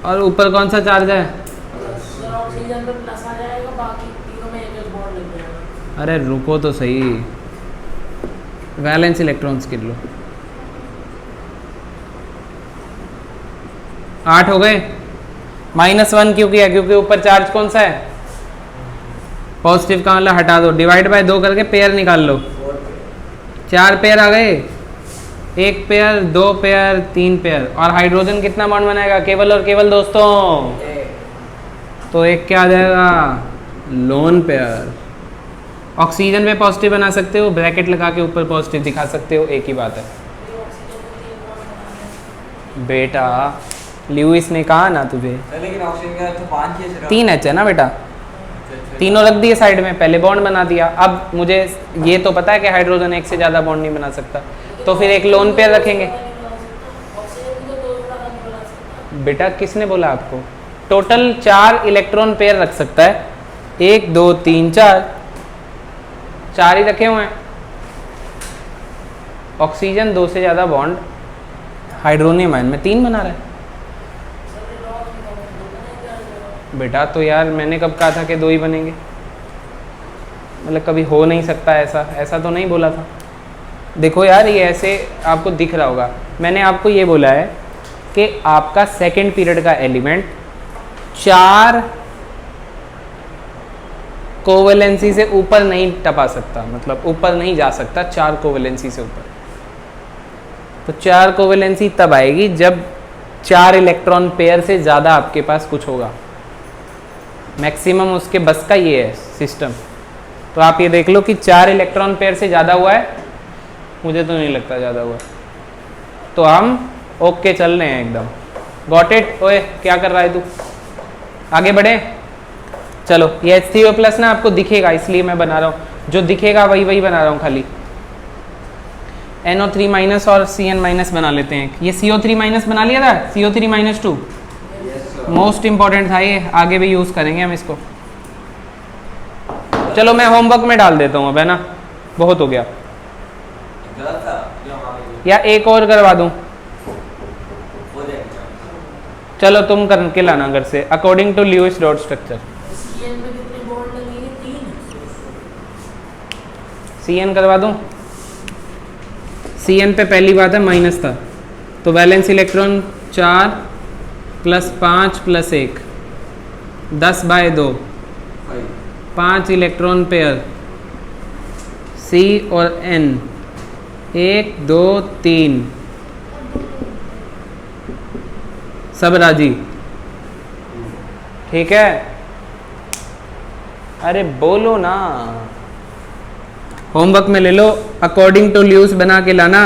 और ऊपर कौन सा चार्ज है? ऑक्सीजन पे प्लस आ जाएगा, बाकी तीनों में एक बॉन्ड लग जाएगा। अरे रुको तो सही, वैलेंस इलेक्ट्रॉन्स गिन लो। 8 हो गए। -1 क्यों किया? क्योंकि ऊपर चार्ज कौन सा है? पॉजिटिव का, मतलब हटा दो, डिवाइड बाय 2 करके पेयर निकाल लो। 4 पेयर आ गए, 1 पेयर, 2 पेयर, 3 पेयर। और हाइड्रोजन कितना बॉन्ड बनाएगा? केवल और केवल दोस्तों, तो एक क्या आ जाएगा? Lone pair. ऑक्सीजन पे पॉजिटिव बना सकते हो, ब्रैकेट लगा के ऊपर पॉजिटिव दिखा सकते हो, एक ही बात है बेटा। ल्यूइस ने कहा ना तुझे, लेकिन ऑक्सीजन का तो 5 ही है, 3 H है ना बेटा, तीनों रख दिए साइड में, पहले बॉन्ड बना दिया। अब मुझे ये तो पता है कि हाइड्रोजन एक से ज़्यादा बॉन्ड नहीं बना सकता, तो फिर एक लोन पेयर रखेंगे। बेटा किसने बोला आपको? टोटल 4 इलेक्ट्रॉन पेयर रख सकता है, 1 2 3 4, 4 ही रखे हुए हैं। ऑक्सीजन 2 से ज़्यादा बॉन्ड हाइड्रोनियम आयन में 3 बना रहा है बेटा। तो यार मैंने कब कहा था कि 2 ही बनेंगे? मतलब कभी हो नहीं सकता ऐसा, ऐसा तो नहीं बोला था। देखो यार ये ऐसे आपको दिख रहा होगा, मैंने आपको ये बोला है कि आपका सेकंड पीरियड का एलिमेंट 4 कोवेलेंसी से ऊपर नहीं टपा सकता, मतलब ऊपर नहीं जा सकता 4 कोवेलेंसी से ऊपर। तो 4 कोवेलेंसी तब आएगी जब 4 इलेक्ट्रॉन पेयर से ज़्यादा आपके पास कुछ होगा। मैक्सिमम उसके बस का ये है सिस्टम। तो आप ये देख लो कि 4 इलेक्ट्रॉन पेयर से ज़्यादा हुआ है, मुझे तो नहीं लगता ज़्यादा हुआ है, तो हम ओके चल रहे हैं एकदम। Got it? ओए क्या कर रहा है तू? आगे बढ़े, चलो। ये H3O+ ना आपको दिखेगा, इसलिए मैं बना रहा हूँ, जो दिखेगा वही वही बना रहा हूँ खाली। NO3- और CN- बना लेते हैं। ये CO3- बना लिया था, CO3-2 मोस्ट इंपॉर्टेंट था ये, आगे भी यूज़ करेंगे हम इसको। चलो मैं होमवर्क में डाल देता हूँ अब, है ना, बहुत हो गया। गलत था जो हमारे या एक और करवा दूँ? हो जाएगा। चलो तुम करके लाना घर से, according to Lewis dot structure. CN में कितने बॉन्ड लगेंगे? 3। CN करवा दूँ? CN पे पहली बात है माइनस था, तो valence electron 4 + 5 + 1 10/2, 5 electron pair C और N, 1 2 3, सब राजी? ठीक है, अरे बोलो ना, होमवर्क में ले लो। अकॉर्डिंग टू ल्यूइस बना के लाना,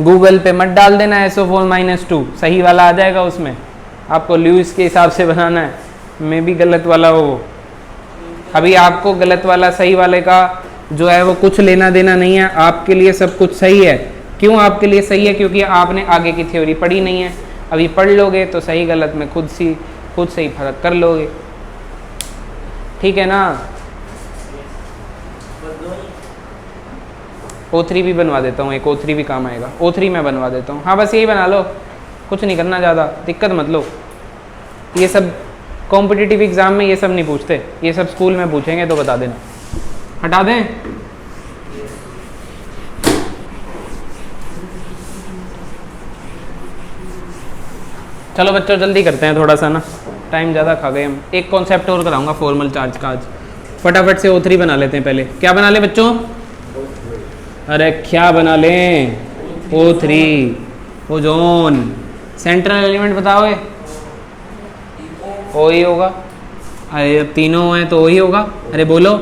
गूगल पे मत डाल देना SO4-2, सही वाला आ जाएगा उसमें, आपको ल्यूइस के हिसाब से बनाना है, मैं भी गलत वाला हो। अभी आपको गलत वाला सही वाले का जो है वो कुछ लेना देना नहीं है, आपके लिए सब कुछ सही है। क्यों आपके लिए सही है? क्योंकि आपने आगे की थ्योरी पढ़ी नहीं है। अभी पढ़ लोगे तो सही गलत में खुद से ही फर्क कर लोगे, ठीक है ना? O3 भी बनवा देता हूँ, एक O3 भी काम आएगा, O3 मैं बनवा देता हूँ। हाँ बस यही बना लो, कुछ नहीं करना, ज़्यादा दिक्कत मत लो। ये सब कॉम्पिटिटिव एग्ज़ाम में ये सब नहीं पूछते, ये सब स्कूल में पूछेंगे तो बता देना। हटा दें? चलो बच्चों जल्दी करते हैं थोड़ा सा ना, टाइम ज़्यादा खा गए हम। एक कॉन्सेप्ट और कराऊंगा फॉर्मल चार्ज का आज, फटाफट से O3 बना लेते हैं पहले। क्या बना ले बच्चों? अरे क्या बना लें? O3 ozone. सेंट्रल एलिमेंट बताओ, ओ ही होगा। अरे अब तीनों हैं तो ओ ही होगा। अरे बोलो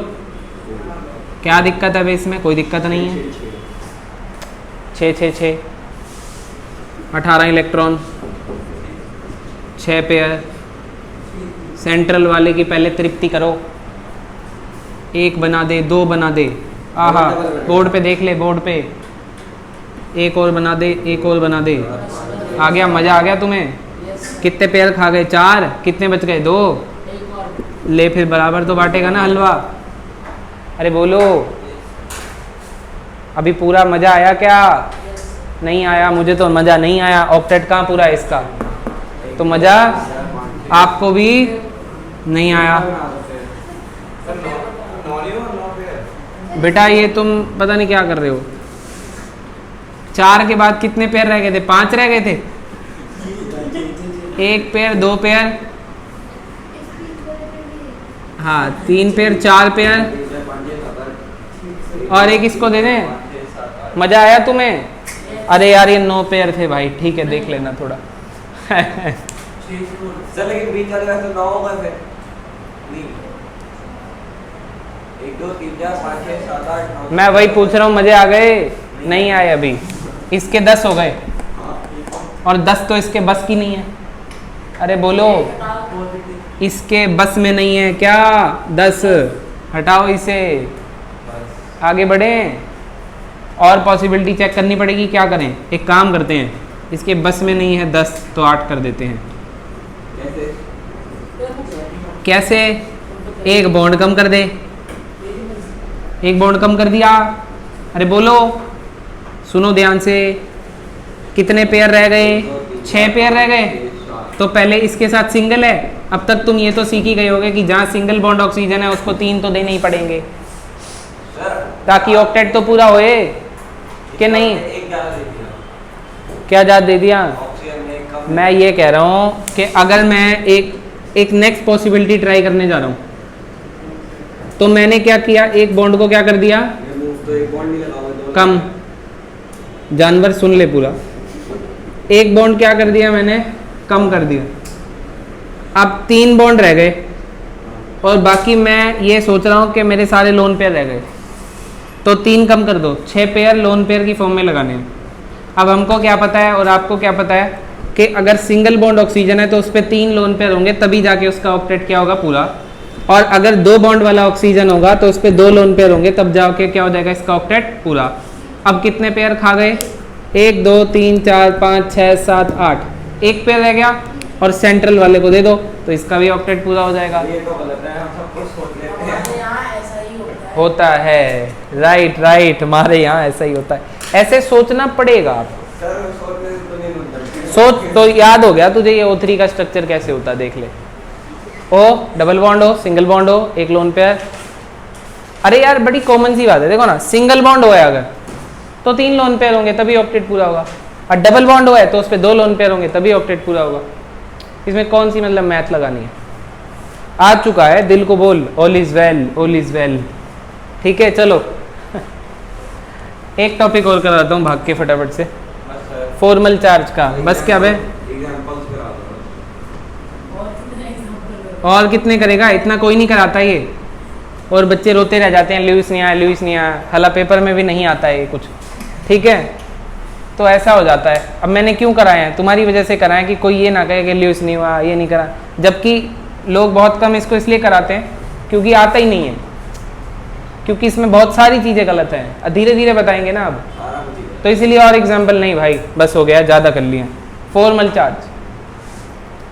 क्या दिक्कत है अभी इसमें? कोई दिक्कत नहीं है। 6 6 6 18 इलेक्ट्रॉन, 6 पेयर। सेंट्रल वाले की पहले तृप्ति करो, 1 बना दे, 2 बना दे। आहा बोर्ड पे देख ले, बोर्ड पे। 1 और बना दे, 1 और बना दे। आ गया, मज़ा आ गया तुम्हें? कितने पेयर खा गए? 4। कितने बच गए? 2। ले फिर बराबर तो बांटेगा ना हलवा। अरे बोलो अभी पूरा मज़ा आया क्या? नहीं आया? मुझे तो मज़ा नहीं आया। ऑक्टेट कहाँ पूरा है इसका? तो मज़ा आपको भी नहीं आया। बेटा ये तुम पता नहीं क्या कर रहे हो। 4 के बाद कितने पेयर रह गए थे? 5 रह गए थे। 1 पेयर, 2 पेयर, हाँ 3 पेयर, 4 पेयर और एक इसको दे दें। मज़ा आया तुम्हें? अरे यार ये 9 पेयर थे भाई। ठीक है देख लेना थोड़ा। सर लेकिन बीच वाले में तो 9 होगा फिर। 1 2 3 4 5 6 7 8 9। मैं वही पूछ रहा हूँ, मज़े आ गए? नहीं आए अभी। इसके 10 हो गए और 10 तो इसके बस की नहीं है। अरे बोलो इसके बस में नहीं है क्या? 10 हटाओ इसे, आगे बढ़ें। और पॉसिबिलिटी चेक करनी पड़ेगी। क्या करें? एक काम करते हैं, इसके बस में नहीं है 10 तो 8 कर देते हैं। कैसे? एक बॉन्ड कम कर दे। एक बॉन्ड कम कर दिया। अरे बोलो सुनो ध्यान से, कितने पेयर रह गए? 6 पेयर रह गए। तो पहले इसके साथ सिंगल है। अब तक तुम ये तो सीख ही गए होगे कि जहाँ सिंगल बॉन्ड ऑक्सीजन है उसको 3 तो देने ही पड़ेंगे ताकि ऑक्टेट तो पूरा होए कि नहीं? एक ज़्यादा दे दिया। क्या ज़्यादा दे दिया? ऑक्सीजन में कम। मैं ये कह रहा हूँ कि अगर मैं एक नेक्स्ट पॉसिबिलिटी ट्राई करने जा रहा हूँ तो मैंने क्या किया? एक बॉन्ड को क्या कर दिया? तो एक बॉन्ड नहीं लगाओगे, 2 कम। जानवर सुन ले पूरा। एक बॉन्ड क्या कर दिया मैंने? कम कर दिया। अब 3 बॉन्ड रह गए और बाकी मैं ये सोच रहा हूँ कि मेरे सारे लोन पेयर रह गए तो 3 कम कर दो। 6 पेयर लोन पेयर की फॉर्म में लगाने हैं। अब हमको क्या पता है और आपको क्या पता है कि अगर सिंगल बॉन्ड ऑक्सीजन है तो उस पर 3 लोन पेयर होंगे तभी जाके उसका ऑक्टेट क्या होगा? पूरा। और अगर 2 बॉन्ड वाला ऑक्सीजन होगा तो उस पर 2 लोन पेयर होंगे तब जाके क्या हो जाएगा? इसका ऑक्टेट पूरा। अब कितने पेयर खा गए? 1 2 3 4 5 6 7 8। 1 पेयर रह गया और सेंट्रल वाले को दे दो तो इसका भी ऑक्टेट पूरा हो जाएगा। ये तो गलत है, हम सब कुछ सोच लेते हैं। हमारे यहाँ ऐसा ही होता है। होता है, राइट राइट, हमारे यहाँ ऐसा ही होता है। ऐसे सोचना पड़ेगा आपको। सर सोचने से तो नहीं मिलता। सोच तो याद हो गया तुझे ये O3 का स्ट्रक्चर कैसे होता है? देख ले। ओ डबल बॉन्ड हो, सिंगल बॉन्ड हो, एक लोन पेयर। अरे यार बड़ी कॉमन सी बात है, देखो ना, सिंगल बॉन्ड हो है अगर तो 3 लोन पेयर होंगे तभी ऑक्टेट पूरा होगा। और डबल बॉन्ड हुआ है तो उस पर 2 लोन पेयर होंगे तभी ऑक्टेट पूरा होगा। इसमें कौन सी मतलब मैथ लगानी है? आ चुका है, दिल को बोल, all is well, all is well. ठीक है चलो एक टॉपिक और कराता हूँ भाग के फटाफट से, फॉर्मल चार्ज का। बस क्या बे? एग्जांपल्स करा दो। और कितने एग्जाम्पल? और कितने करेगा? इतना कोई नहीं कराता ये। और बच्चे रोते रह जाते हैं, ल्यूइस नहीं आया, ल्यूइस नहीं आया। हालांकि पेपर में भी नहीं आता है ये कुछ। ठीक है तो ऐसा हो जाता है। अब मैंने क्यों कराए हैं? तुम्हारी वजह से कराए कि कोई ये ना कहे कि ल्यूइस नहीं हुआ, ये नहीं करा। जबकि लोग बहुत कम इसको इसलिए कराते हैं क्योंकि आता ही नहीं है, क्योंकि इसमें बहुत सारी चीज़ें गलत हैं। धीरे धीरे बताएंगे ना अब, तो इसीलिए और एग्जाम्पल नहीं भाई, बस हो गया, ज़्यादा कर लिया। फॉर्मल चार्ज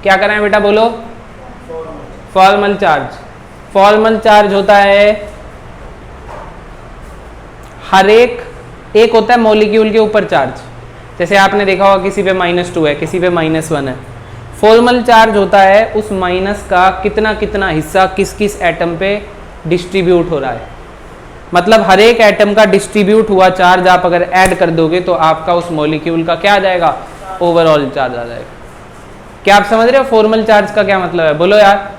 क्या कराएं बेटा? बोलो। Formal charge. फॉर्मल चार्ज होता है हर एक एक होता है मॉलिक्यूल के ऊपर चार्ज, जैसे आपने देखा होगा किसी पे -2 है, किसी पे -1 है। फॉर्मल चार्ज होता है उस माइनस का कितना कितना हिस्सा किस किस एटम पे डिस्ट्रीब्यूट हो रहा है, मतलब हर एक एटम का डिस्ट्रीब्यूट हुआ चार्ज आप अगर ऐड कर दोगे तो आपका उस मॉलिक्यूल का क्या आ जाएगा, ओवरऑल चार्ज आ जाएगा। क्या आप समझ रहे हो फॉर्मल चार्ज का क्या मतलब है? बोलो यार।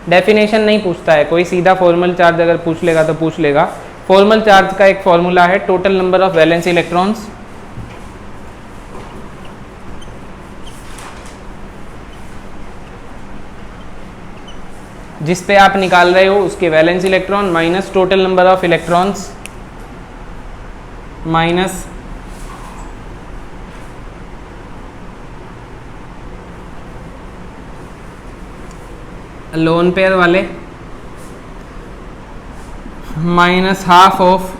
डेफिनेशन नहीं पूछता है कोई, सीधा फॉर्मल चार्ज अगर पूछ लेगा तो पूछ लेगा। फॉर्मल चार्ज का एक फॉर्मूला है total number of valence electrons जिस पे आप निकाल रहे हो उसके valence electron minus total number of electrons minus lone pair वाले minus half of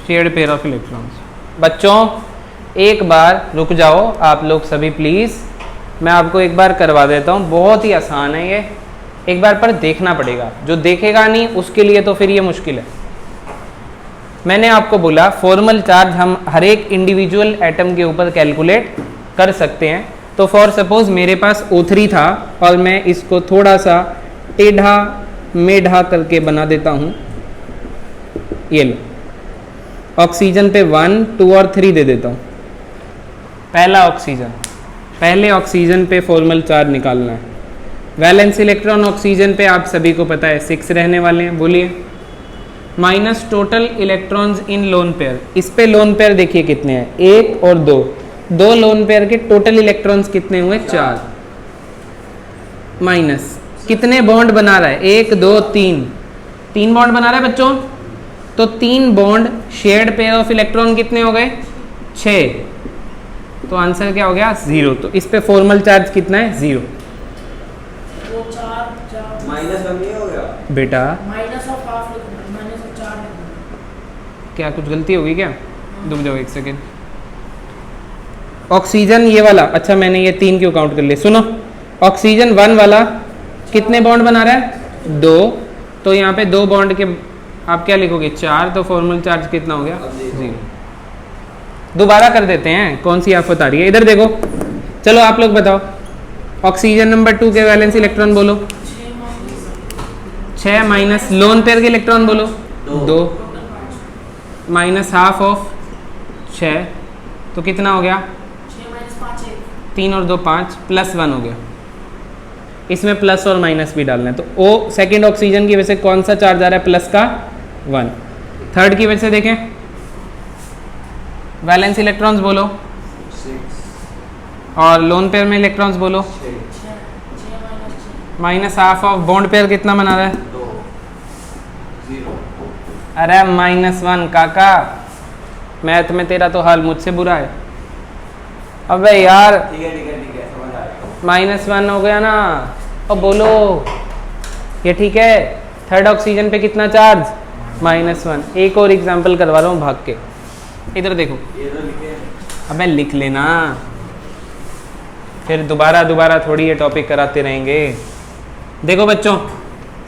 shared pair of electrons. बच्चों एक बार रुक जाओ आप लोग सभी प्लीज़, मैं आपको एक बार करवा देता हूँ, बहुत ही आसान है ये, एक बार पर देखना पड़ेगा, जो देखेगा नहीं उसके लिए तो फिर ये मुश्किल है। मैंने आपको बोला फॉर्मल चार्ज हम हर एक इंडिविजुअल एटम के ऊपर कैलकुलेट कर सकते हैं। तो फॉर सपोज मेरे पास O3 था और मैं इसको थोड़ा सा टेढ़ा मेढ़ा करके बना देता हूँ, ये लो, ऑक्सीजन पे 1, 2 और 3 दे देता हूँ। पहला ऑक्सीजन, पहले ऑक्सीजन पे फॉर्मल चार्ज निकालना है। वैलेंस इलेक्ट्रॉन ऑक्सीजन पे आप सभी को पता है 6 रहने वाले हैं, बोलिए। Minus total electrons in lone pair, इस पे लोन पेयर देखिए कितने हैं, 1 और 2, 2 लोन पेयर के टोटल इलेक्ट्रॉन्स कितने हुए, 4। माइनस कितने बॉन्ड बना रहा है, 1 2 3, 3 बॉन्ड बना रहा है बच्चों। तो 3 bond shared pair of electron कितने हो गए, 6। तो आंसर क्या हो गया, 0। तो इस पे फॉर्मल चार्ज कितना है, 0। वो 4 -1 नहीं हो गया बेटा minus of half minus of 4 लिखना। क्या कुछ गलती होगी क्या, रुक जाओ एक सेकेंड। ऑक्सीजन ये वाला, अच्छा मैंने ये 3 क्यों काउंट कर लिए, सुनो। ऑक्सीजन 1 वाला कितने बॉन्ड बना रहा है, 2। तो यहाँ पे 2 बॉन्ड के आप क्या लिखोगे, 4। तो फॉर्मल चार्ज कितना हो गया, 0। दोबारा कर देते हैं, कौन सी आफत आ रही है, इधर देखो। चलो आप लोग बताओ, ऑक्सीजन नंबर 2 के वैलेंस इलेक्ट्रॉन बोलो, 6 माइनस लोन पेयर के इलेक्ट्रॉन बोलो, 2 माइनस हाफ ऑफ 6, तो कितना हो गया, 6 - 5 1। 3 और 2 5 प्लस 1 हो गया। इसमें प्लस और माइनस भी डालना है। तो ओ सेकेंड ऑक्सीजन की वजह से कौन सा चार्ज आ रहा है, प्लस का 1। थर्ड की वजह से देखें, वैलेंस इलेक्ट्रॉन्स बोलो 6 और लोन पेयर में इलेक्ट्रॉन्स बोलो, 6 - 6 minus half of bond pair कितना बना रहा है, 2 0। अरे -1 काका, मैथ में तेरा तो हाल मुझसे बुरा है। अबे यार ठीक है समझ आ गया। -1 हो गया ना, अब बोलो ये ठीक है। थर्ड ऑक्सीजन पे कितना चार्ज, -1। एक और एग्जांपल करवा रहा हूँ भाग के, इधर देखो। ये तो लिखे हैं। अबे लिख लेना, फिर दोबारा थोड़ी ये टॉपिक कराते रहेंगे। देखो बच्चों,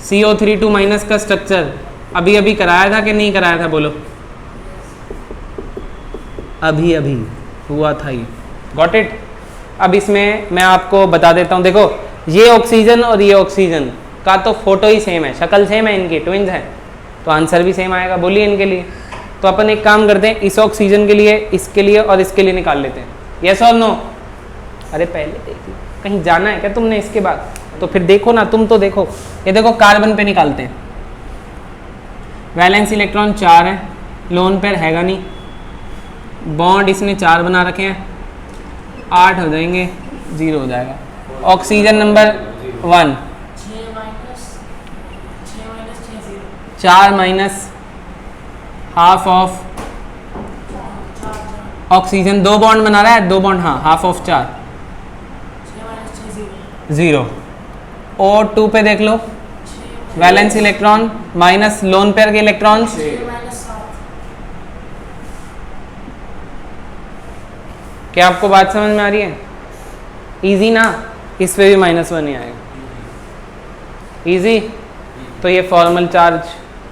CO3 - का स्ट्रक्चर अभी कराया था कि नहीं कराया था, बोलो। अभी हुआ था ये, गॉट इट। अब इसमें मैं आपको बता देता हूँ, देखो ये ऑक्सीजन और ये ऑक्सीजन का तो फोटो ही सेम है, शक्ल सेम है, इनकी ट्विन्स हैं, तो आंसर भी सेम आएगा। बोलिए इनके लिए। तो अपन एक काम करते हैं, इस ऑक्सीजन के लिए, इसके लिए और इसके लिए निकाल लेते हैं, यस और नो। अरे पहले देख लो, कहीं जाना है क्या तुमने इसके बाद, तो फिर देखो ना, तुम तो देखो। ये देखो कार्बन पे निकालते हैं, वैलेंस इलेक्ट्रॉन 4 है, लोन पेयर हैगा नहीं, बॉन्ड इसने 4 बना रखे हैं, 8 हो जाएंगे, 0 हो जाएगा। Oxygen number 1 6 - 6 0। 4 minus half of 4 oxygen, 2 bond बना रहा है, 2 बॉन्ड, हाँ, हाफ ऑफ 4 6 - 6 0। O2 पे देख लो, 0। Valence electron minus lone pair के इलेक्ट्रॉन्स, 6 - 7। क्या आपको बात समझ में आ रही है, इजी ना। इस पे भी -1 ही आएगा। इजी। तो ये फॉर्मल चार्ज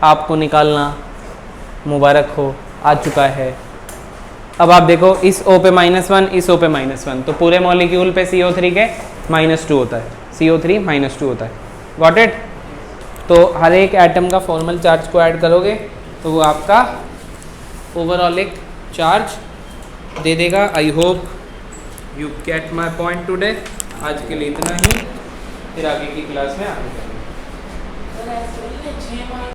आपको निकालना मुबारक हो, आ चुका है। अब आप देखो इस O पे -1, इस O पे -1, तो पूरे मॉलिक्यूल पे CO3 के -2 होता है, CO3 -2 होता है। Got it? तो हर एक एटम का फॉर्मल चार्ज को ऐड करोगे तो वो आपका ओवरऑल एक चार्ज दे देगा। I hope you get my point today. आज के लिए इतना ही, फिर आगे की क्लास में आगे करेंगे। Sir actually 6 marks